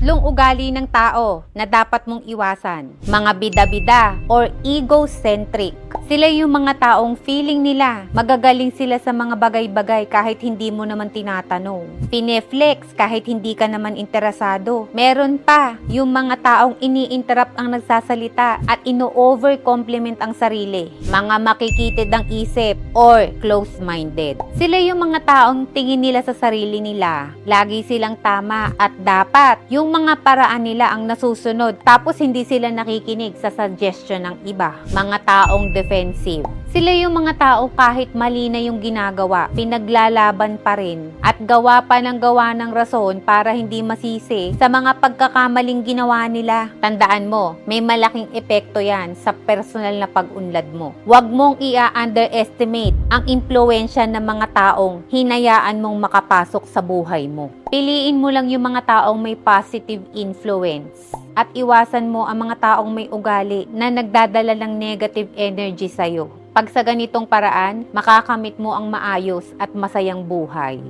Tatlong ugali ng tao na dapat mong iwasan. Mga bida-bida or egocentric. Sila yung mga taong feeling nila magagaling sila sa mga bagay-bagay kahit hindi mo naman tinatanong. Pineflex kahit hindi ka naman interesado. Meron pa yung mga taong ini-interrupt ang nagsasalita at ino-over-compliment ang sarili. Mga makikitid ang isip or close-minded. Sila yung mga taong tingin nila sa sarili nila. Lagi silang tama at dapat yung mga paraan nila ang nasusunod tapos hindi sila nakikinig sa suggestion ng iba. Mga taong defensive. Sila yung mga tao kahit mali na yung ginagawa, pinaglalaban pa rin at gawa pa ng gawa ng rason para hindi masisi sa mga pagkakamaling ginawa nila. Tandaan mo, may malaking epekto yan sa personal na pag-unlad mo. Huwag mong i-underestimate ang impluensya ng mga taong hinayaan mong makapasok sa buhay mo. Piliin mo lang yung mga taong may positive influence at iwasan mo ang mga taong may ugali na nagdadala ng negative energy sa'yo. Pag sa ganitong paraan, makakamit mo ang maayos at masayang buhay.